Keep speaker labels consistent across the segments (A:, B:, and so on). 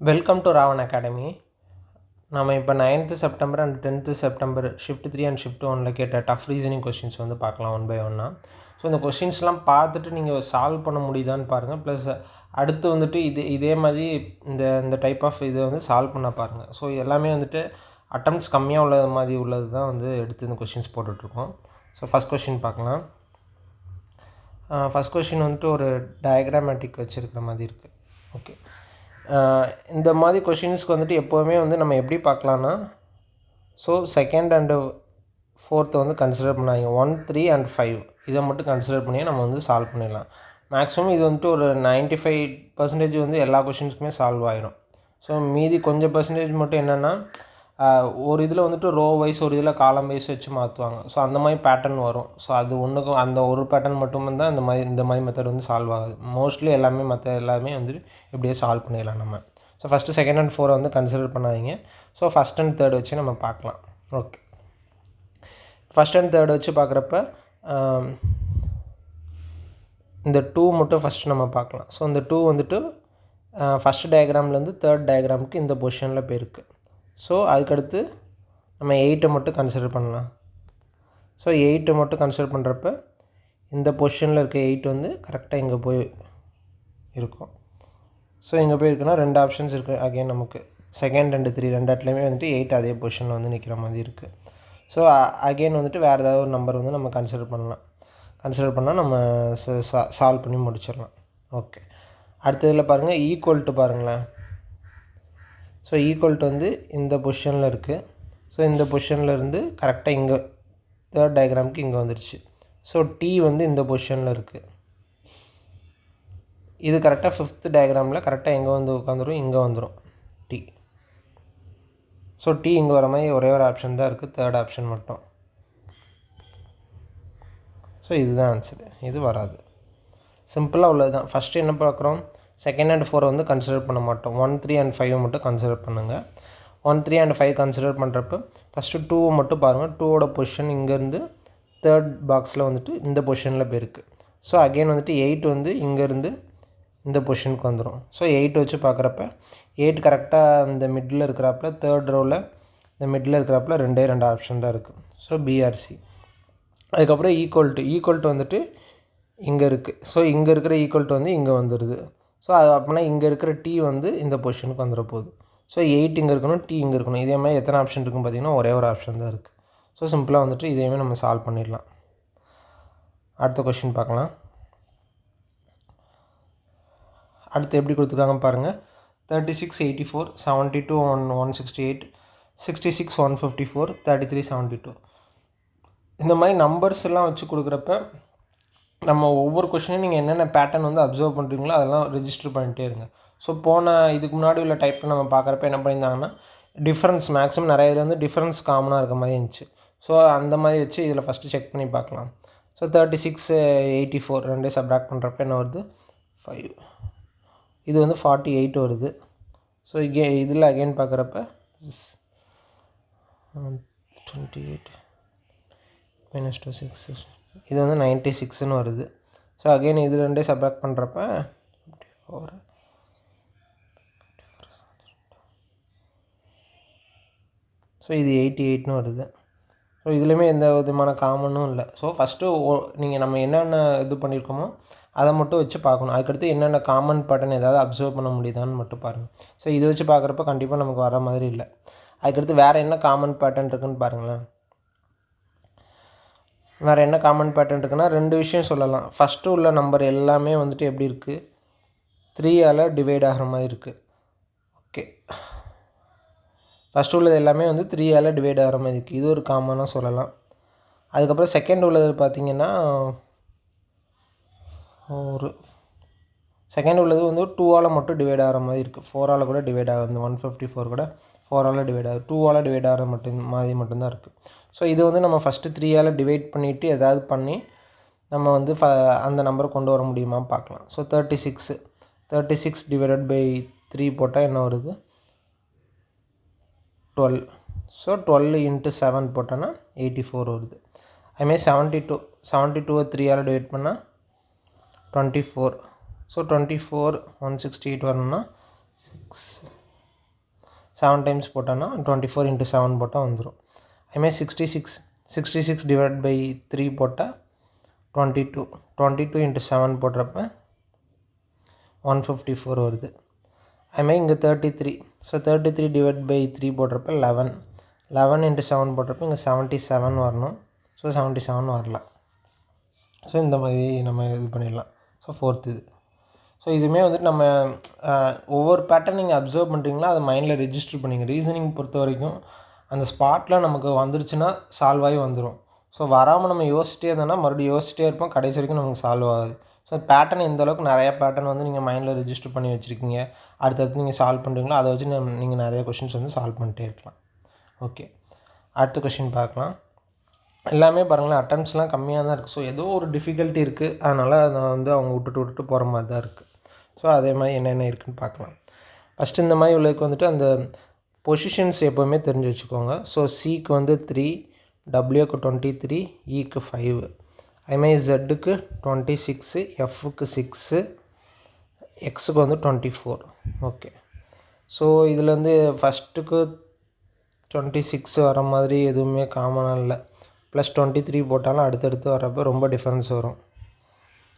A: Welcome to Raavan academy. நம்ம இப்போ 9th September and 10th September shift 3 and shift 1 கேட்ட tough reasoning questions வந்து பார்க்கலாம் ஒன் பை ஒன்னாக. ஸோ இந்த கொஷின்ஸ்லாம் பார்த்துட்டு நீங்கள் சால்வ் பண்ண முடியுதான்னு பாருங்கள். ப்ளஸ் அடுத்து வந்துட்டு இதே மாதிரி இந்த டைப் ஆஃப் இதை வந்து சால்வ் பண்ண பாருங்கள். ஸோ எல்லாமே வந்துட்டு அட்டம்ப்ட்ஸ் கம்மியாக உள்ளது மாதிரி உள்ளது தான் வந்து எடுத்து இந்த கொஷின்ஸ் போட்டுட்ருக்கோம். ஸோ ஃபஸ்ட் கொஷின் பார்க்கலாம். ஃபஸ்ட் கொஷின் வந்துட்டு ஒரு டயக்ராமேட்டிக் வச்சுருக்கிற மாதிரி இருக்குது. ஓகே, இந்த மாதிரி கொஷின்ஸ்க்கு வந்துட்டு எப்போவுமே வந்து நம்ம எப்படி பார்க்கலான்னா, ஸோ செகண்ட் அண்டு ஃபோர்த்தை வந்து கன்சிடர் பண்ணாங்க, 1, 3 and 5 இதை மட்டும் கன்சிடர் பண்ணி நம்ம வந்து சால்வ் பண்ணிடலாம். மேக்ஸிமம் இது வந்துட்டு ஒரு 95% வந்து எல்லா கொஷின்ஸுக்குமே சால்வ் ஆகிடும். ஸோ மீதி கொஞ்சம் பர்சன்டேஜ் மட்டும் என்னென்னா, ஒரு இதில் வந்துட்டு ரோ வைஸ் ஒரு இதில் காலம் வைஸ் வச்சு மாற்றுவாங்க. ஸோ அந்த மாதிரி பேட்டர்ன் வரும். ஸோ அது ஒன்றுக்கும் அந்த ஒரு பேட்டர்ன் மட்டும் தான் இந்த மாதிரி மெத்தட் வந்து சால்வ் ஆகுது. மோஸ்ட்லி எல்லாமே வந்துட்டு இப்படியே சால்வ் பண்ணிடலாம் நம்ம. ஸோ ஃபஸ்ட்டு செகண்ட் அண்ட் 4 வந்து கன்சிடர் பண்ணாதீங்க. ஸோ ஃபஸ்ட் அண்ட் தேர்ட் வச்சு நம்ம பார்க்கலாம். ஓகே, ஃபஸ்ட் அண்ட் தேர்ட் வச்சு பார்க்குறப்ப இந்த 2 மட்டும் ஃபஸ்ட்டு நம்ம பார்க்கலாம். ஸோ இந்த 2 வந்துட்டு ஃபஸ்ட் டயக்ராம்லேருந்து தேர்ட் டயக்ராமுக்கு இந்த பொசிஷனில் போயிருக்கு. ஸோ அதுக்கடுத்து நம்ம 8 மட்டும் கன்சிடர் பண்ணலாம். ஸோ 8 மட்டும் கன்சிடர் பண்ணுறப்ப இந்த பொசிஷனில் இருக்க 8 வந்து கரெக்டாக இங்கே போய் இருக்கும். ஸோ இங்கே போய் இருக்குன்னா 2 ஆப்ஷன்ஸ் இருக்குது. அகெயின் நமக்கு செகண்ட் அண்டு 3 ரெண்டு இடத்துலையுமே வந்துட்டு 8 அதே பொசிஷனில் வந்து நிற்கிற மாதிரி இருக்குது. ஸோ அகெயின் வந்துட்டு வேறு ஏதாவது ஒரு நம்பர் வந்து நம்ம கன்சிடர் பண்ணால் நம்ம சால்வ் பண்ணி முடிச்சிடலாம். ஓகே, அடுத்ததில் பாருங்கள், ஈக்குவல் டு பாருங்களேன். ஸோ ஈக்குவல் டு வந்து இந்த பொசிஷனில் இருக்குது. ஸோ இந்த பொசிஷனில் இருந்து கரெக்டாக இங்கே தேர்ட் டயக்ராமுக்கு இங்கே வந்துடுச்சு. ஸோ டி வந்து இந்த பொசிஷனில் இருக்குது. இது கரெக்டாக ஃபிஃப்த் டயக்ராமில் கரெக்டாக எங்கே வந்து உட்காந்துரும், இங்கே வந்துடும் டி. ஸோ டி இங்கே வர மாதிரி ஒரே ஒரு ஆப்ஷன் தான் இருக்குது, தேர்ட் ஆப்ஷன் மட்டும். ஸோ இதுதான் ஆன்சரு, இது வராது. சிம்பிளாக உள்ளது தான். ஃபஸ்ட்டு என்ன பார்க்குறோம், செகண்ட் அண்ட் 4 வந்து கன்சிடர் பண்ண மாட்டோம். 1, 3 and 5 மட்டும் கன்சிடர் பண்ணுங்கள். 1, 3 and 5 கன்சிடர் பண்ணுறப்ப ஃபஸ்ட்டு 2 மட்டும் பாருங்கள். 2ஓட பொசிஷன் இங்கேருந்து தேர்ட் பாக்ஸில் வந்துட்டு இந்த பொசிஷனில் போயிருக்கு. ஸோ அகெயின் வந்துட்டு 8 வந்து இங்கேருந்து இந்த பொசிஷனுக்கு வந்துடும். ஸோ 8 வச்சு பார்க்குறப்ப 8 கரெக்டாக இந்த மிடில் இருக்கிறாப்புல, தேர்ட் ரோவில் இந்த மிடில் இருக்கிறாப்புல 2 ஆப்ஷன் தான் இருக்குது. So PRC. அதுக்கப்புறம் ஈக்குவல் டு வந்துட்டு இங்கே இருக்குது. ஸோ இங்கே இருக்கிற ஈக்குவல் டு வந்து இங்கே வந்துடுது. ஸோ அது அப்படின்னா இங்கே இருக்கிற டி வந்து இந்த பொசிஷனுக்கு வந்துட போகுது. ஸோ 8 இங்கே இருக்கணும், டி இங்கே இருக்கணும். இதே மாதிரி எத்தனை ஆப்ஷன் இருக்குன்னு பார்த்தீங்கன்னா ஒரே ஒரு ஆப்ஷன் தான் இருக்குது. ஸோ சிம்பிளாக வந்துட்டு இதேமாதிரி நம்ம சால்வ் பண்ணிடலாம். அடுத்த கொஷின் பார்க்கலாம். அடுத்து எப்படி கொடுத்துருக்காங்க பாருங்கள். 36, 84, 72, 168, 66, 154, 33, 72 இந்த மாதிரி நம்பர்ஸ் எல்லாம் வச்சு கொடுக்குறப்ப நம்ம ஒவ்வொரு கொஷினையும் நீங்கள் என்னென்ன பேட்டர்ன் வந்து அப்சர்வ் பண்ணுறீங்களோ அதெல்லாம் ரெஜிஸ்டர் பண்ணிகிட்டே இருங்க. ஸோ இதுக்கு முன்னாடி உள்ள டைப்பில் நம்ம பார்க்குறப்ப என்ன பண்ணியிருந்தாங்கன்னா, டிஃப்ரென்ஸ் மேக்ஸிமம் நிறைய இதில் வந்து டிஃப்ரென்ஸ் காமனாக இருக்க மாதிரி இருந்துச்சு. ஸோ அந்த மாதிரி வச்சு இதில் ஃபஸ்ட்டு செக் பண்ணி பார்க்கலாம். ஸோ 36, 84 ரெண்டே சப்ராக்ட் பண்ணுறப்ப என்ன வருது, 5. இது வந்து 48 வருது. ஸோ இதில் அகெயின் பார்க்குறப்ப 28 -2 6 இது வந்து 96ன்னு வருது. ஸோ அகெயின் இது ரெண்டே சப்ராக்ட் பண்ணுறப்ப 54. ஸோ இது 88ன்னு வருது. ஸோ இதுலேயுமே எந்த விதமான காமனும் இல்லை. ஸோ ஃபஸ்ட்டு நம்ம என்னென்ன இது பண்ணியிருக்கோமோ அதை மட்டும் வச்சு பார்க்கணும். அதுக்கடுத்து என்னென்ன காமன் பேட்டர்ன் ஏதாவது அப்சர்வ் பண்ண முடியுதான்னு மட்டும் பாருங்கள். ஸோ இது வச்சு பார்க்குறப்ப கண்டிப்பாக நமக்கு வர மாதிரி இல்லை. அதுக்கடுத்து வேறு என்ன காமன் பேட்டர்ன் இருக்குதுன்னு பாருங்களேன். வேறு என்ன காமன் பேட்டர்ன் இருக்குன்னா 2 விஷயம் சொல்லலாம். ஃபஸ்ட்டு உள்ள நம்பர் எல்லாமே வந்துட்டு எப்படி இருக்குது, 3ஆல் டிவைட் ஆகிற மாதிரி இருக்குது. ஓகே, ஃபஸ்ட்டு உள்ளது எல்லாமே வந்து 3ஆல் டிவைட் ஆகிற மாதிரி இருக்குது. இது ஒரு காமனாக சொல்லலாம். அதுக்கப்புறம் செகண்ட் உள்ளது பார்த்திங்கன்னா செகண்ட் உள்ளது வந்து 2ஆல் மட்டும் டிவைட் ஆகிற மாதிரி இருக்குது. 4ஆல் கூட டிவைட் ஆகுது. 154 கூட 4ஆல் டிவைட் ஆகுது. 2ஆல் டிவைட் ஆகிற மட்டும்தான் இருக்குது. ஸோ இது வந்து நம்ம ஃபஸ்ட்டு 3ஆல் டிவைட் பண்ணிவிட்டு எதாவது பண்ணி நம்ம வந்து அந்த நம்பரை கொண்டு வர முடியுமா பார்க்கலாம். ஸோ 36 டிவைடட் பை 3 போட்டால் என்ன வருது, 12. ஸோ 12 × 7 போட்டோன்னா 84 வருது. அதுமாதிரி 72 3ஆல் டிவைட் பண்ணால் 24. ஸோ 24 168 வரணும்னா 6 7 டைம்ஸ் போட்டோன்னா 24 × 7 போட்டால் வந்துடும். அதுமாதிரி 66 டிவைட் பை 3 போட்டால் 22 × 7 போடுறப்ப 154 வருது. அதுமாதிரி இங்கே 33, ஸோ 33 டிவைட் பை 3 போடுறப்ப 11 × 7 போடுறப்ப இங்கே 77 வரணும். ஸோ 77 வரலாம். ஸோ இந்த மாதிரி நம்ம இது பண்ணிடலாம். ஸோ 4th இது. ஸோ இதுவுமே வந்துட்டு நம்ம ஒவ்வொரு பேட்டர்ன் நீங்கள் அப்சர்வ் பண்ணுறீங்களா அதை மைண்டில் ரெஜிஸ்டர் பண்ணிங்க. ரீசனிங் பொறுத்த வரைக்கும் அந்த ஸ்பாட்டில் நமக்கு வந்துருச்சுன்னா சால்வ் ஆகி வந்துடும். ஸோ வராமல் நம்ம யோசிச்சிட்டே இருந்தோம்னா மறுபடியும் யோசிச்சிட்டே இருப்போம், கடைசி வரைக்கும் நமக்கு சால்வ் ஆகாது. ஸோ பேட்டர்ன் எந்த அளவுக்கு நிறையா பேட்டர்ன் வந்து நீங்கள் மைண்டில் ரெஜிஸ்டர் பண்ணி வச்சுருக்கீங்க, அடுத்தடுத்து நீங்கள் சால்வ் பண்ணுறீங்களோ அதை வச்சு நீங்கள் நிறைய கொஷின்ஸ் வந்து சால்வ் பண்ணிட்டே இருக்கலாம். ஓகே, அடுத்த கொஷின் பார்க்கலாம். எல்லாமே பாருங்களேன் அட்டெம்ப்ட்ஸ்லாம் கம்மியாக தான் இருக்குது. ஸோ ஏதோ ஒரு டிஃபிகல்ட்டி இருக்குது, அதனால் அதை வந்து அவங்க விட்டுட்டு போகிற மாதிரி தான் இருக்குது. ஸோ அதே மாதிரி என்னென்ன இருக்குதுன்னு பார்க்கலாம். ஃபஸ்ட்டு இந்த மாதிரி உள்ளதுக்கு வந்துட்டு அந்த பொசிஷன்ஸ் எப்போவுமே தெரிஞ்சு வச்சுக்கோங்க. ஸோ சிக்கு வந்து 3, டபிள்யூக்கு 23, ஈக்கு 5, அதுமாதிரி ஜெட்டுக்கு 26, எஃப்க்கு 6, எக்ஸுக்கு வந்து 24. ஓகே, ஸோ இதில் வந்து ஃபஸ்ட்டுக்கு 26 வர மாதிரி எதுவுமே காமனாக இல்லை. ப்ளஸ் 23 போட்டாலும் அடுத்தடுத்து வரப்போ ரொம்ப டிஃப்ரென்ஸ் வரும்.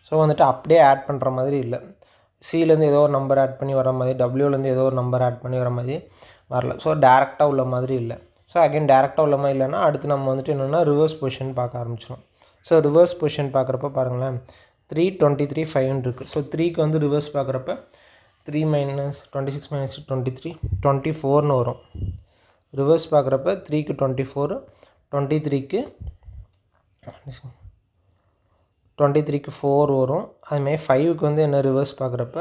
A: ஸோ வந்துட்டு அப்படியே ஆட் பண்ணுற மாதிரி இல்லை. சிலேருந்து ஏதோ ஒரு நம்பர் ஆட் பண்ணி வர மாதிரி, டபிள்யூலேருந்து ஏதோ ஒரு நம்பர் ஆட் பண்ணி வர மாதிரி வரல. ஸோ டேரெக்டாக உள்ள மாதிரி இல்லை. ஸோ அகைன் டேரெக்டாக உள்ள மாதிரி இல்லைன்னா அடுத்து நம்ம வந்துட்டு என்னென்னா ரிவர்ஸ் பொசிஷன் பார்க்க ஆரம்பிச்சிடும். ஸோ ரிவர்ஸ் பொசிஷன் பார்க்குறப்ப பாருங்களேன் 3, 23, 5 இருக்குது. ஸோ 3க்கு வந்து ரிவர்ஸ் பார்க்குறப்ப 3 - 26 - 23 24ன்னு வரும். ரிவர்ஸ் பார்க்குறப்ப 3க்கு 24, 23க்கு 4 வரும். அதுமாதிரி 5க்கு வந்து என்ன ரிவர்ஸ் பார்க்குறப்ப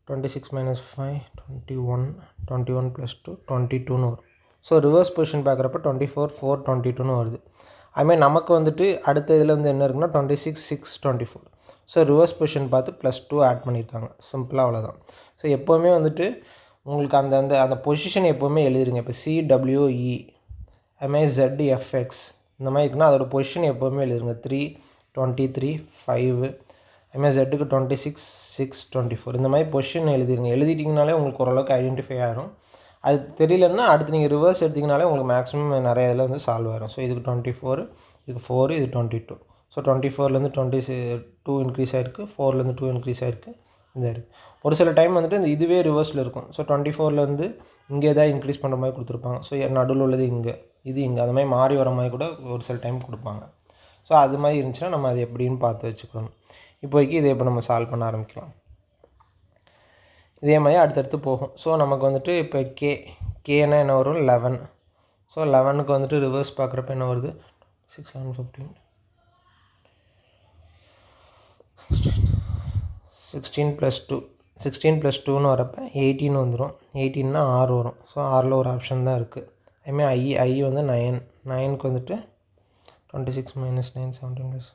A: 26 - 5 21, 21 + 2 22ன்னு வரும். ஸோ ரிவர்ஸ் பொசிஷன் பார்க்குறப்ப 24, 4, 22ன்னு வருது. அதுமாதிரி நமக்கு வந்துட்டு அடுத்த இதில் வந்து என்ன இருக்குன்னா 26, 6, 24. ஸோ ரிவர்ஸ் பொசிஷன் பார்த்து +2 ஆட் பண்ணியிருக்காங்க. சிம்பிளாக அவ்வளோதான். ஸோ எப்போவுமே வந்துட்டு உங்களுக்கு அந்த பொசிஷன் எப்போவுமே எழுதிருங்க. இப்போ CWE அதுமாதிரி ZFX இந்த மாதிரி இருக்குன்னா அதோட பொசிஷன் எப்போவுமே எழுதுங்க. 3, 23, 5 அதுமாதிரி ஜெட்டுக்கு 26, 6, 24 இந்த மாதிரி பொசிஷன் எழுதிருங்க. எழுதிட்டிங்கனாலே உங்களுக்கு ஓரளவுக்கு ஐடென்டிஃபை ஆகிடும். அது தெரியலன்னா அடுத்து நீங்கள் ரிவர்ஸ் எடுத்திங்கனாலே உங்களுக்கு மேக்ஸிமம் நிறைய இதில் வந்து சால்வ் ஆகிடும். ஸோ இதுக்கு 24, இதுக்கு 4, இது 22. ஸோ 24லேருந்து 22 இன்க்ரீஸ் ஆகிருக்கு, 4லேருந்து 2 இன்க்ரீஸ் ஆகிருக்கு, இந்த இருக்குது. ஒரு சில டைம் வந்துட்டு இந்த இதுவே ரிவர்ஸில் இருக்கும். ஸோ 24லேருந்து இங்கே எதாவது இன்க்ரீஸ் பண்ணுற மாதிரி கொடுத்துருப்பாங்க. ஸோ நடுவில் உள்ளது இங்கே, இது இங்கே, அது மாதிரி மாறி வர மாதிரி கூட ஒரு சில டைம் கொடுப்பாங்க. ஸோ அது மாதிரி இருந்துச்சுன்னா நம்ம அது எப்படின்னு பார்த்து வச்சுக்கணும். இப்போதைக்கு இதை இப்போ நம்ம சால்வ் பண்ண ஆரம்பிக்கலாம். இதே மாதிரி அடுத்தடுத்து போகும். ஸோ நமக்கு வந்துட்டு இப்போ கேனா என்ன வரும் 11. ஸோ 11க்கு வந்துட்டு ரிவர்ஸ் பார்க்குறப்ப என்ன வருது 6, 11, 15, 16 + 2, 16 + 2ன்னு வரப்போ 18 வந்துடும். 18னா 6 வரும். ஸோ 6ல் ஒரு ஆப்ஷன் தான் இருக்குது. அதுமாதிரி ஐ வந்து 9, 9க்கு வந்துட்டு 26 - 9 17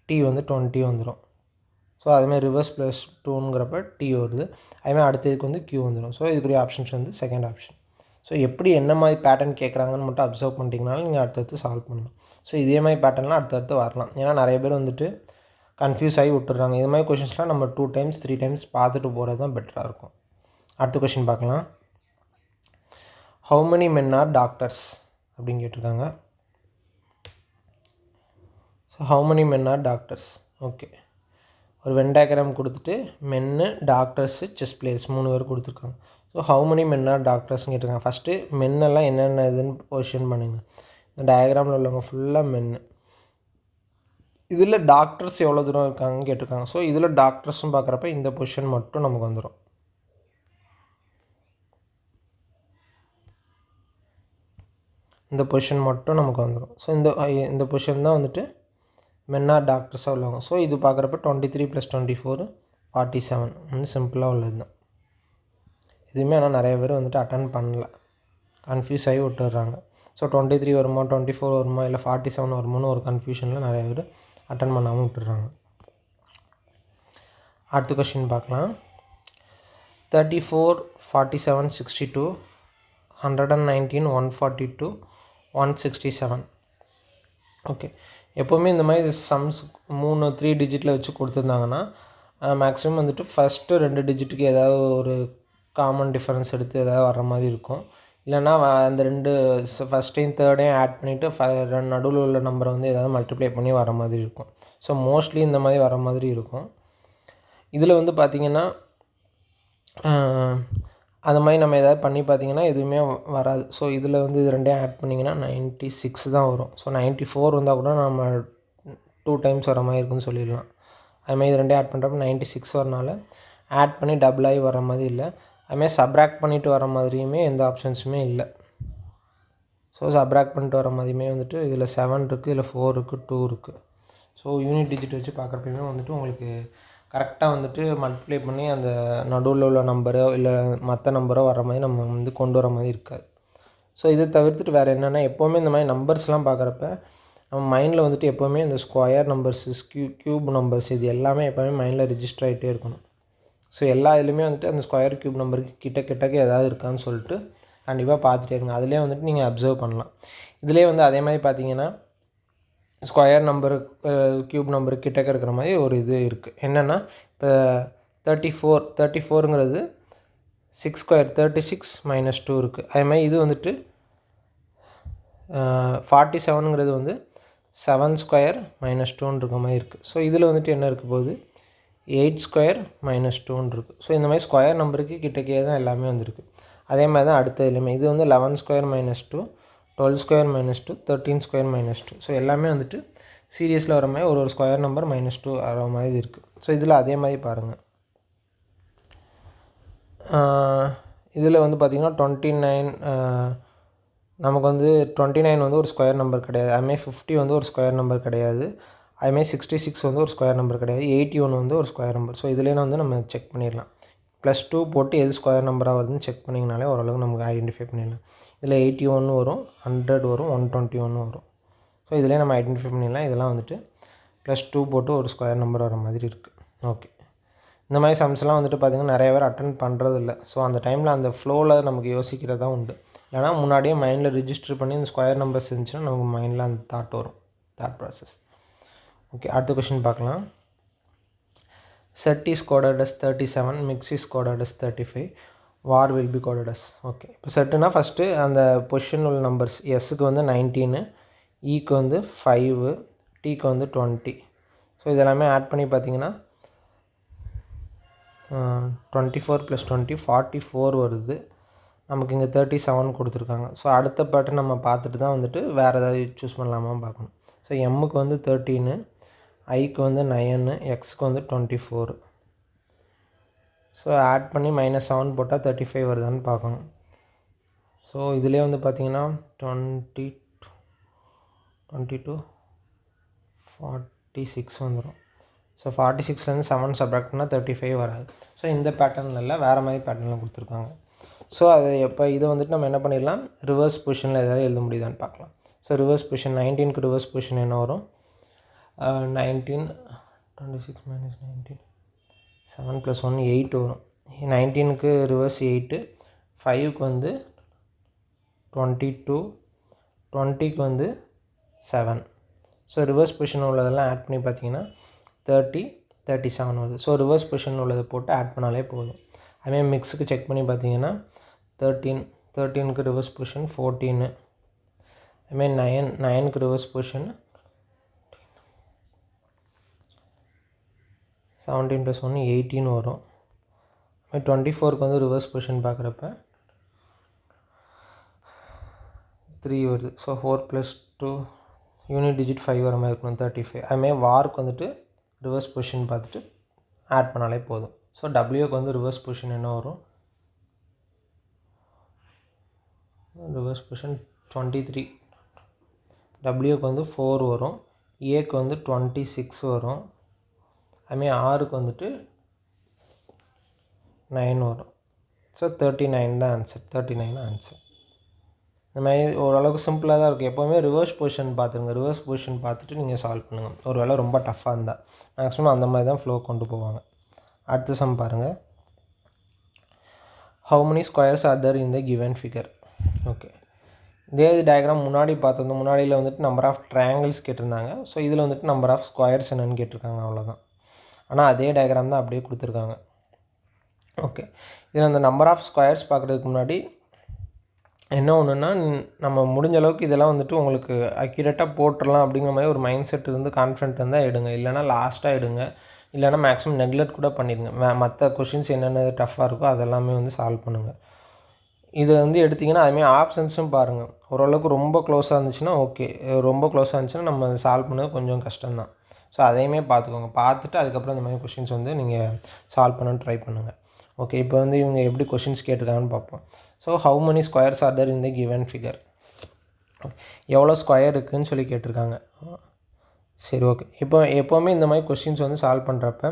A: டி வந்து 20 வந்துடும். ஸோ அதுமாதிரி ரிவர்ஸ் +2ங்கிறப்ப டி வருது. அதுமாதிரி அடுத்ததுக்கு வந்து Q வந்துடும். ஸோ இதுக்குரிய ஆப்ஷன்ஸ் வந்து செகண்ட் ஆப்ஷன். ஸோ எப்படி என்ன மாதிரி பேட்டர்ன் கேட்குறாங்கன்னு மட்டும் அப்சர்வ் பண்ணிட்டீங்கனாலும் நீங்கள் அடுத்தடுத்து சால்வ் பண்ணலாம். ஸோ இதே மாதிரி பேட்டர்ன்லாம் அடுத்தடுத்து வரலாம். ஏன்னா நிறைய பேர் வந்துட்டு கன்ஃபியூஸ் ஆகி விட்டுறாங்க. இது மாதிரி கொஷின்ஸ்லாம் நம்ம 2 times 3 times பார்த்துட்டு போகிறது தான் பெட்டராக இருக்கும். அடுத்த கொஷின் பார்க்கலாம். How many men are doctors அப்படின்னு கேட்டிருக்காங்க. So how many men are doctors. Okay, ஒரு வென் டயக்ராம் கொடுத்துட்டு மென்னு, டாக்டர்ஸு, செஸ் பிளேயர்ஸ் 3 பேர் கொடுத்துருக்காங்க. So how many men are டாக்டர்ஸ்னு கேட்டிருக்காங்க. ஃபஸ்ட்டு மென்னெல்லாம் என்னென்ன இதுன்னு பொசிஷன் பண்ணுங்கள். இந்த டயக்ராமில் உள்ளவங்க ஃபுல்லாக மென்னு. இதில் டாக்டர்ஸ் எவ்வளோ தூரம் இருக்காங்கன்னு கேட்டிருக்காங்க. ஸோ இதில் டாக்டர்ஸ்னு பார்க்குறப்ப இந்த பொசிஷன் மட்டும் நமக்கு வந்துடும். இந்த பொசிஷன் மட்டும் நமக்கு வந்துடும். ஸோ இந்த பொசிஷன் தான் வந்துட்டு மென் ஆர் டாக்டர்ஸாக உள்ளவங்க. ஸோ இது பார்க்குறப்ப 23 + 24 47 வந்து சிம்பிளாக உள்ளது தான். இதுவுமே ஆனால் நிறைய பேர் வந்துட்டு அட்டன் பண்ணல, கன்ஃபியூஸ் ஆகி விட்டுடுறாங்க. ஸோ 23 வருமா 24 வருமா இல்லை 47 வருமானு ஒரு கன்ஃபியூஷனில் நிறைய பேர் அட்டன் பண்ணாமல் விட்டுடுறாங்க. அடுத்த கொஷின் பார்க்கலாம். 34, 47, 62, 119, 142, 167. ஓகே, எப்போவுமே இந்த மாதிரி சம்ஸ் 3 டிஜிட்டில் வச்சு கொடுத்துருந்தாங்கன்னா மேக்ஸிமம் வந்துட்டு ஃபஸ்ட்டு 2 டிஜிட்டுக்கு ஏதாவது ஒரு காமன் டிஃபரன்ஸ் எடுத்து ஏதாவது வர்ற மாதிரி இருக்கும். இல்லைனா அந்த ரெண்டு ஃபஸ்ட்டையும் தேர்டையும் ஆட் பண்ணிவிட்டு நடுவில் உள்ள நம்பரை வந்து ஏதாவது மல்டிப்ளை பண்ணி வர மாதிரி இருக்கும். ஸோ மோஸ்ட்லி இந்த மாதிரி வர மாதிரி இருக்கும். இதில் வந்து பார்த்திங்கன்னா அந்த மாதிரி நம்ம எதாவது பண்ணி பார்த்திங்கன்னா எதுவுமே வராது. ஸோ இதில் வந்து இது ரெண்டையும் ஆட் பண்ணிங்கன்னா 96 தான் வரும். ஸோ 94 வந்தால் கூட நம்ம 2 டைம்ஸ் வர மாதிரி இருக்குன்னு சொல்லிடலாம். அதுமாதிரி இது ரெண்டையும் ஆட் பண்ணுறப்ப 96 வரனால ஆட் பண்ணி டபுள் ஆகி வர மாதிரி இல்லை. அதுமாதிரி சப்ராக்ட் பண்ணிவிட்டு வர மாதிரியுமே எந்த ஆப்ஷன்ஸுமே இல்லை. ஸோ சப்ராக்ட் பண்ணிட்டு வர மாதிரியுமே வந்துட்டு இதில் 7 இருக்குது, இதில் 4 இருக்குது, 2 இருக்குது. ஸோ யூனிட் டிஜிட் வச்சு பார்க்குறப்பயுமே வந்துட்டு உங்களுக்கு கரெக்டாக வந்துட்டு மல்டிப்ளை பண்ணி அந்த நடுவில் உள்ள நம்பரோ இல்லை மற்ற நம்பரோ வர மாதிரி நம்ம வந்து கொண்டு வர மாதிரி இருக்காது. ஸோ இதை தவிர்த்துட்டு வேறு என்னென்னா, எப்போவுமே இந்த மாதிரி நம்பர்ஸ்லாம் பார்க்குறப்ப நம்ம மைண்டில் வந்துட்டு எப்போவுமே இந்த ஸ்கொயர் நம்பர்ஸ், க்யூப் நம்பர்ஸ் இது எல்லாமே எப்போவுமே மைண்டில் ரிஜிஸ்டர் ஆகிட்டே இருக்கணும். ஸோ எல்லா இதுலேயுமே வந்துட்டு அந்த ஸ்கொயர் க்யூப் நம்பருக்கு கிட்டக்க ஏதாவது இருக்கான்னு சொல்லிட்டு கண்டிப்பாக பார்த்துட்டே இருங்க. அதிலே வந்துட்டு நீங்கள் அப்சர்வ் பண்ணலாம். இதிலே வந்து அதே மாதிரி பார்த்தீங்கன்னா ஸ்கொயர் நம்பரு க்யூப் நம்பரு கிட்டக்க இருக்கிற மாதிரி ஒரு இது இருக்குது. என்னென்னா இப்போ 34ங்கிறது 6 ஸ்கொயர் 36 - 2 இருக்குது. அதே மாதிரி இது வந்துட்டு 47ங்கிறது வந்து 7 ஸ்கொயர் -2 இருக்க மாதிரி இருக்குது. ஸோ இதில் வந்துட்டு என்ன இருக்க போகுது 8 ஸ்கொயர் -2 இருக்குது. ஸோ இந்த மாதிரி ஸ்கொயர் நம்பருக்கு கிட்டக்கே தான் எல்லாமே வந்துருக்கு. அதே மாதிரி தான் அடுத்த இதுலையுமே இது வந்து 11 ஸ்கொயர் -2, 12 ஸ்கொயர் -2, 13 ஸ்கொயர் -2. ஸோ எல்லாமே வந்துட்டு சீரியஸில் வர மாதிரி ஒரு ஸ்கொயர் நம்பர் -2 வர மாதிரி இருக்குது. ஸோ இதில் அதே மாதிரி பாருங்கள். இதில் வந்து பார்த்திங்கன்னா 29 நமக்கு வந்து 29 வந்து ஒரு ஸ்கொயர் நம்பர் கிடையாது. அதுமாதிரி 50 வந்து ஒரு ஸ்கொயர் நம்பர் கிடையாது. அதுமாதிரி 66 வந்து ஒரு ஸ்கொயர் நம்பர் கிடையாது. 81 வந்து ஒரு ஸ்கொயர் நம்பர். ஸோ இதுலேயே வந்து நம்ம செக் பண்ணிடலாம். +2 போட்டு எது ஸ்கொயர் நம்பராக வருதுன்னு செக் பண்ணிங்கனாலே ஓரளவுக்கு நமக்கு ஐடென்டிஃபை பண்ணிடலாம். இதில் 81 வரும், 100 வரும், 121 வரும். ஸோ இதிலே நம்ம ஐடென்டிஃபை பண்ணிடலாம். இதெல்லாம் வந்துட்டு +2 போட்டு ஒரு ஸ்கொயர் நம்பர் வர மாதிரி இருக்குது. ஓகே, இந்த மாதிரி சம்ஸ்லாம் வந்துட்டு பார்த்திங்கன்னா நிறைய பேர் அட்டன் பண்ணுறதில்ல. ஸோ அந்த டைமில் அந்த ஃப்ளோவில் நமக்கு யோசிக்கிறதா உண்டு. இல்லைனா முன்னாடியே மைண்டில் ரிஜிஸ்டர் பண்ணி இந்த ஸ்கொயர் நம்பர்ஸ் இருந்துச்சுன்னா நமக்கு மைண்டில் அந்த தாட் வரும், தாட் ப்ராசஸ். ஓகே, அடுத்த கொஷின் பார்க்கலாம். Set is coded as 37, mix is coded as 35, var will be coded as. Okay, இப்போ செட்டுனா ஃபஸ்ட்டு அந்த பொசிஷன் உள்ள நம்பர்ஸ் எஸ்ஸுக்கு வந்து 19, ஈக்கு வந்து 5, டீக்கு வந்து 20. ஸோ இதெல்லாமே ஆட் பண்ணி பார்த்தீங்கன்னா 24 + 20 44 வருது. நமக்கு இங்கே 37 கொடுத்துருக்காங்க. ஸோ அடுத்த பேட்டர்ன் நம்ம பார்த்துட்டு தான் வந்துட்டு வேறு ஏதாவது சூஸ் பண்ணலாமா பார்க்கணும். ஸோ எம்முக்கு வந்து 13, ஐக்கு வந்து 9, எக்ஸுக்கு வந்து 24. ஸோ ஆட் பண்ணி -7 போட்டால் 35 வருதான்னு பார்க்கணும். ஸோ இதிலே வந்து பார்த்திங்கன்னா 22 46 வந்துடும். ஸோ 46லேருந்து 7 சப்ராக்ட் பண்ணால் 35 வராது. ஸோ இந்த பேட்டர்னில் இல்லை, வேறு மாதிரி பேட்டர்னில் கொடுத்துருக்காங்க. ஸோ அது எப்போ இதை வந்துட்டு நம்ம என்ன பண்ணிடலாம், ரிவர்ஸ் பொசிஷனில் ஏதாவது எழுத முடியுதான்னு பார்க்கலாம். ஸோ ரிவர்ஸ் பொசிஷன் 19க்கு ரிவர்ஸ் பொசிஷன் என்ன வரும், 19 26 - 19 7 + 1 8 வரும். 19க்கு ரிவர்ஸ் 8, 5க்கு வந்து 22, 20க்கு வந்து 7. ஸோ ரிவர்ஸ் பொசிஷன் உள்ளதெல்லாம் ஆட் பண்ணி பார்த்தீங்கன்னா 30 37 வருது. ஸோ ரிவர்ஸ் பொசிஷன் உள்ளதை போட்டு ஆட் பண்ணாலே போதும். அதுமாதிரி மிக்ஸுக்கு செக் பண்ணி பார்த்தீங்கன்னா 13க்கு ரிவர்ஸ் பொசிஷன் 14, அதுமாதிரி 9க்கு ரிவர்ஸ் பொசிஷன் 17 + 1 18 வரும். 24க்கு வந்து ரிவர்ஸ் பொசிஷன் பார்க்குறப்ப 3 வருது. ஸோ 4 + 2 யூனிட் டிஜிட் 5 வர மாதிரி இருக்கணும், 35. அதுமாதிரி வார்க்கு வந்துட்டு ரிவர்ஸ் பொசிஷன் பார்த்துட்டு ஆட் பண்ணாலே போதும். ஸோ டபிள்யூக்கு வந்து ரிவர்ஸ் பொசிஷன் என்ன வரும், ரிவர்ஸ் பொசிஷன் 23. டபிள்யூக்கு வந்து 4 வரும், ஏக்கு வந்து 26 வரும், அதுமாதிரி ஆறுக்கு வந்துட்டு 9 வரும். ஸோ 39 தான் ஆன்சர், 39 ஆன்சர். இந்த மாதிரி ஓரளவுக்கு சிம்பிளாக தான் இருக்குது. எப்போவுமே ரிவர்ஸ் பொசிஷன் பார்த்துருங்க. ரிவர்ஸ் பொசிஷன் பார்த்துட்டு நீங்கள் சால்வ் பண்ணுங்கள். ஒரு வேளை ரொம்ப டஃப்பாக இருந்தால் மேக்ஸிமம் அந்த மாதிரி தான் ஃப்ளோ கொண்டு போவாங்க. அடுத்த சம் பாருங்கள். How many squares are there in the given figure. Okay, இதே டயக்ராம் முன்னாடி பார்த்துருந்தோம். முன்னாடியில் வந்துட்டு நம்பர் ஆஃப் ட்ரையாங்கிள்ஸ் கேட்டிருந்தாங்க. ஸோ இதில் வந்துட்டு நம்பர் ஆஃப் ஸ்கொயர்ஸ் என்னென்னு கேட்டிருக்காங்க, அவ்வளோதான். ஆனால் அதே டயக்ராம் தான் அப்படியே கொடுத்துருக்காங்க. ஓகே, இதில் அந்த நம்பர் ஆஃப் ஸ்கொயர்ஸ் பார்க்குறதுக்கு முன்னாடி என்ன ஒன்றுன்னா, நம்ம முடிஞ்ச அளவுக்கு இதெல்லாம் வந்துட்டு உங்களுக்கு அக்யூரேட்டாக போட்டுடலாம் அப்படிங்கிற மாதிரி ஒரு மைண்ட் செட் இருந்து கான்ஃபிடென்ட் இருந்தால் எடுங்க. இல்லைனா லாஸ்ட்டாக எடுங்க. இல்லைனா மேக்ஸிமம் நெக்லெக்ட் கூட பண்ணிடுங்க. மற்ற கொஷின்ஸ் என்னென்ன டஃப்பாக இருக்கோ அதெல்லாமே வந்து சால்வ் பண்ணுங்கள். இதை வந்து எடுத்திங்கன்னா அதுமாதிரி ஆப்ஷன்ஸும் பாருங்கள். ஓரளவுக்கு ரொம்ப க்ளோஸாக இருந்துச்சுன்னா ஓகே, ரொம்ப க்ளோஸாக இருந்துச்சுன்னா நம்ம சால்வ் பண்ணது கொஞ்சம் கஷ்டம்தான். ஸோ அதையுமே பார்த்துக்கோங்க. பார்த்துட்டு அதுக்கப்புறம் இந்த மாதிரி கொஷின்ஸ் வந்து நீங்கள் சால்வ் பண்ண ட்ரை பண்ணுங்கள். ஓகே, இப்போ வந்து இவங்க எப்படி கொஷின்ஸ் கேட்டிருக்காங்கன்னு பார்ப்போம். So how many squares are there in the given figure? எவ்வளோ ஸ்கொயர் இருக்குதுன்னு சொல்லி கேட்டிருக்காங்க. சரி, ஓகே. இப்போ எப்போவுமே இந்த மாதிரி கொஷின்ஸ் வந்து சால்வ் பண்ணுறப்ப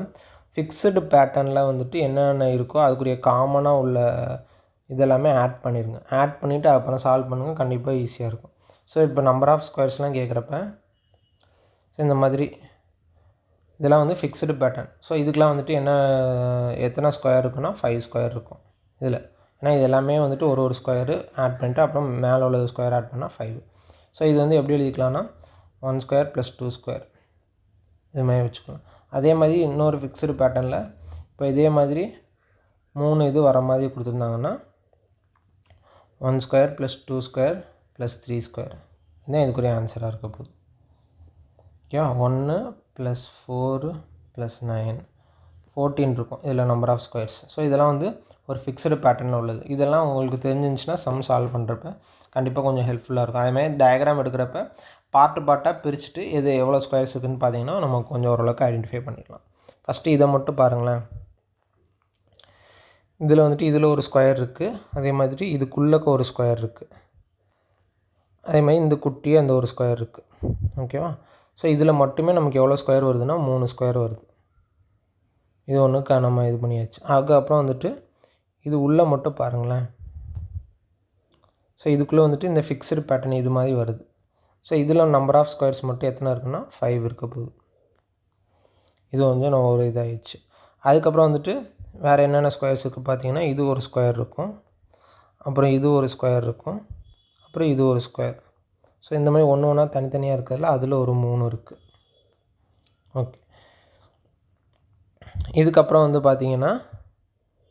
A: ஃபிக்ஸ்டு பேட்டர்னில் வந்துட்டு என்னென்ன இருக்கோ அதுக்குரிய காமனாக உள்ள இதெல்லாமே ஆட் பண்ணிடுங்க. ஆட் பண்ணிவிட்டு அப்புறம் சால்வ் பண்ணுங்கள். கண்டிப்பாக ஈஸியாக இருக்கும். ஸோ இப்போ நம்பர் ஆஃப் ஸ்கொயர்ஸ்லாம் கேட்குறப்ப ஸோ இந்த மாதிரி இதெல்லாம் வந்து ஃபிக்ஸ்டு பேட்டர்ன். ஸோ இதுக்கெலாம் வந்துட்டு எத்தனை ஸ்கொயர் இருக்குன்னா 5 ஸ்கொயர் இருக்கும் இதில். ஏன்னா இது எல்லாமே வந்துட்டு ஒரு ஸ்கொயரு ஆட் பண்ணிவிட்டு அப்புறம் மேலே உள்ள ஸ்கொயர் ஆட் பண்ணால் 5. ஸோ இது வந்து எப்படி எழுதிக்கலாம்னா 1 ஸ்கொயர் ப்ளஸ் 2 ஸ்கொயர் இது மாதிரி வச்சுக்கலாம். அதே மாதிரி இன்னொரு ஃபிக்ஸ்டு பேட்டர்னில் இப்போ இதே மாதிரி 3 இது வர மாதிரி கொடுத்துருந்தாங்கன்னா 1 square plus 2 square plus 3 square இதுதான் இதுக்குரிய ஆன்சராக இருக்க போகுது. ஓகே, 1 ப்ளஸ் 4 ப்ளஸ் 9 14 இருக்கும் இதில் நம்பர் ஆஃப் ஸ்கொயர்ஸ். ஸோ இதெல்லாம் வந்து ஒரு ஃபிக்ஸ்டு பேட்டர்னில் உள்ளது. இதெல்லாம் உங்களுக்கு தெரிஞ்சிருந்துச்சுன்னா சம் சால்வ் பண்ணுறப்ப கண்டிப்பாக கொஞ்சம் ஹெல்ப்ஃபுல்லாக இருக்கும். அதேமாதிரி டயக்ராம் எடுக்கிறப்ப பார்ட்டாக பிரிச்சுட்டு இது எவ்வளோ ஸ்கொயர்ஸ் இருக்குதுன்னு பார்த்தீங்கன்னா நம்ம கொஞ்சம் ஓரளவுக்கு ஐடென்டிஃபை பண்ணிக்கலாம். ஃபஸ்ட்டு இதை மட்டும் பாருங்களேன். இதில் வந்துட்டு இதில் ஒரு ஸ்கொயர் இருக்குது. அதே மாதிரி இதுக்குள்ளக்க ஒரு ஸ்கொயர் இருக்குது. அதே மாதிரி இந்த குட்டியே அந்த ஒரு ஸ்கொயர் இருக்குது. ஓகேவா? ஸோ இதில் மட்டுமே நமக்கு எவ்வளோ ஸ்கொயர் வருதுன்னா 3 ஸ்கொயர் வருது. இது ஒன்றுக்கு நம்ம இது பண்ணியாச்சு. அதுக்கப்புறம் வந்துட்டு இது உள்ளே மட்டும் பாருங்களேன். ஸோ இதுக்குள்ளே வந்துட்டு இந்த ஃபிக்ஸ்டு பேட்டர்ன் இது மாதிரி வருது. ஸோ இதில் நம்பர் ஆஃப் ஸ்கொயர்ஸ் மட்டும் எத்தனை இருக்குன்னா 5 இருக்க போகுது. இது வந்து நம்ம ஒரு இதாகிடுச்சு. அதுக்கப்புறம் வந்துட்டு வேறு என்னென்ன ஸ்கொயர்ஸ் இருக்குது பார்த்தீங்கன்னா இது ஒரு ஸ்கொயர் இருக்கும், அப்புறம் இது ஒரு ஸ்கொயர் இருக்கும், அப்புறம் இது ஒரு ஸ்கொயர். ஸோ இந்த மாதிரி ஒன்று ஒன்றா தனித்தனியாக இருக்கிறதுல அதில் ஒரு 3 இருக்குது. ஓகே, இதுக்கப்புறம் வந்து பார்த்திங்கன்னா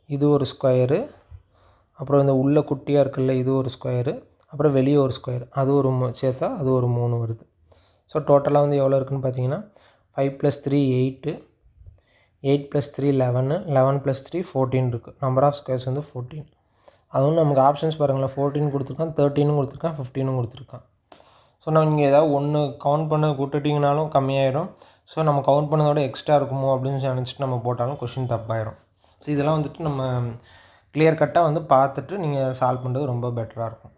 A: இது ஒரு ஸ்கொயரு, அப்புறம் இந்த உள்ள குட்டியாக இருக்குல்ல இது ஒரு ஸ்கொயரு, அப்புறம் வெளியே ஒரு ஸ்கொயர் அது ஒரு சேர்த்தா அது ஒரு 3 வருது. ஸோ டோட்டலாக வந்து எவ்வளோ இருக்குதுன்னு பார்த்தீங்கன்னா 5 + 3 8, 8 + 3 11, 11 + 3 14 இருக்குது. நம்பர் ஆஃப் ஸ்கொயர்ஸ் வந்து 14. அதுவும் நமக்கு ஆப்ஷன்ஸ் பாருங்களேன், 14 கொடுத்துருக்கான், 13 கொடுத்துருக்கான், 15 கொடுத்துருக்கான். ஸோ நீங்கள் ஏதாவது ஒன்று கவுண்ட் பண்ண விட்டுட்டிங்கனாலும் கம்மியாயிடும். ஸோ நம்ம கவுண்ட் பண்ணதோட எக்ஸ்ட்ரா இருக்குமோ அப்படின்னு நினச்சிட்டு நம்ம போட்டாலும் கொஷின் தப்பாயிடும். ஸோ இதெல்லாம் வந்துட்டு நம்ம கிளியர் கட்டாக வந்து பார்த்துட்டு நீங்கள் சால்வ் பண்ணுறது ரொம்ப பெட்டராக இருக்கும்.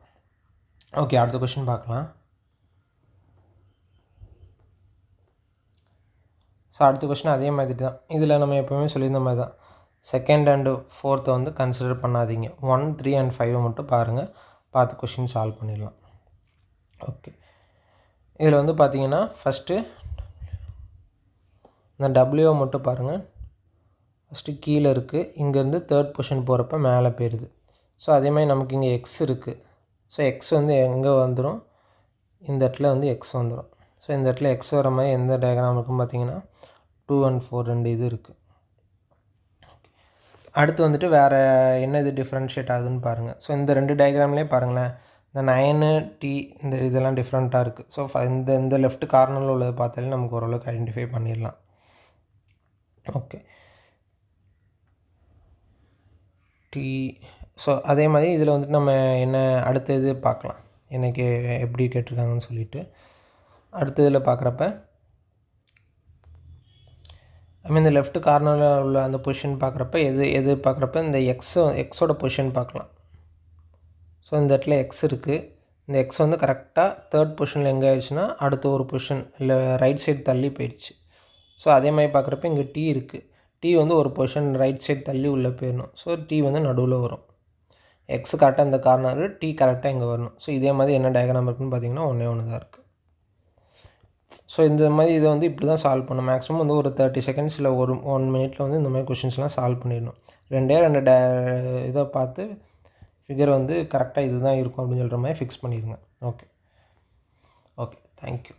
A: ஓகே, அடுத்த கொஷின் பார்க்கலாம். ஸோ அடுத்த கொஷின் அதே மாதிரி தான். இதில் நம்ம எப்போவுமே சொல்லியிருந்த மாதிரி தான். செகண்ட் அண்டு ஃபோர்த்தை வந்து கன்சிடர் பண்ணாதீங்க. 1, 3 and 5 மட்டும் பாருங்கள். பார்த்து கொஷின் சால்வ் பண்ணிடலாம். ஓகே, இதில் வந்து பார்த்தீங்கன்னா ஃபஸ்ட்டு இந்த டபிள்யூவை மட்டும் பாருங்கள். ஃபஸ்ட்டு கீழே இருக்குது, இங்கேருந்து தேர்ட் பொசிஷன் போகிறப்ப மேலே போயிடுது. ஸோ அதேமாதிரி நமக்கு இங்கே எக்ஸ் இருக்குது. ஸோ எக்ஸ் வந்து எங்கே வந்துடும், இந்த இடத்துல வந்து எக்ஸ் வந்துடும். ஸோ இந்த இடத்துல எக்ஸ் வர மாதிரி எந்த டயக்ராம் இருக்குன்னு பார்த்தீங்கன்னா 2 and 4 2 இது இருக்குது. அடுத்து வந்துட்டு வேறு என்ன இது டிஃப்ரென்ஷியேட் ஆகுதுன்னு பாருங்கள். ஸோ இந்த 2 டயக்ராம்லேயே பாருங்களேன், இந்த 9 T இந்த இதெல்லாம் டிஃப்ரெண்ட்டாக இருக்குது. ஸோ இந்த லெஃப்ட் கார்னரில் உள்ளதை பார்த்தாலே நமக்கு ஓரளவுக்கு ஐடென்டிஃபை பண்ணிடலாம். Okay, T. ஸோ அதே மாதிரி இதில் வந்துட்டு நம்ம என்ன அடுத்த இது பார்க்கலாம், எனக்கு எப்படி கேட்டிருக்காங்கன்னு சொல்லிவிட்டு அடுத்த இதில் பார்க்குறப்ப இந்த லெஃப்ட் கார்னரில் உள்ள அந்த பொசிஷன் பார்க்குறப்ப எது பார்க்குறப்ப இந்த எக்ஸோட பொசிஷன் பார்க்கலாம். ஸோ இந்த இடத்துல எக்ஸ் இருக்குது. இந்த எக்ஸ் வந்து கரெக்டாக தேர்ட் பொசிஷனில் எங்கே ஆயிடுச்சுன்னா அடுத்த ஒரு பொசிஷன் இல்லை ரைட் சைடு தள்ளி போயிடுச்சு. ஸோ அதே மாதிரி பார்க்குறப்ப இங்கே T இருக்குது. T வந்து ஒரு பொசிஷன் ரைட் சைடு தள்ளி உள்ளே போயிடணும். ஸோ T வந்து நடுவில் வரும். எக்ஸ் கரெக்டாக இந்த கார்னர், T கரெக்டாக இங்கே வரணும். ஸோ இதே மாதிரி என்ன டயக்ராம் இருக்குதுன்னு பார்த்தீங்கன்னா ஒன்று தான் இருக்குது. ஸோ இந்த மாதிரி இதை வந்து இப்படி தான் சால்வ் பண்ணணும். மேக்ஸிமம் வந்து ஒரு 30 செகண்ட்ஸ் இல்லை 1 மினிட்டில் வந்து இந்த மாதிரி கொஷின்ஸ்லாம் சால்வ் பண்ணிடணும். 2 இதை பார்த்து ஃபிகர் வந்து கரெக்டாக இது தான் இருக்கும் அப்படின்னு சொல்கிற மாதிரி ஃபிக்ஸ் பண்ணிடுங்க. Okay, thank you.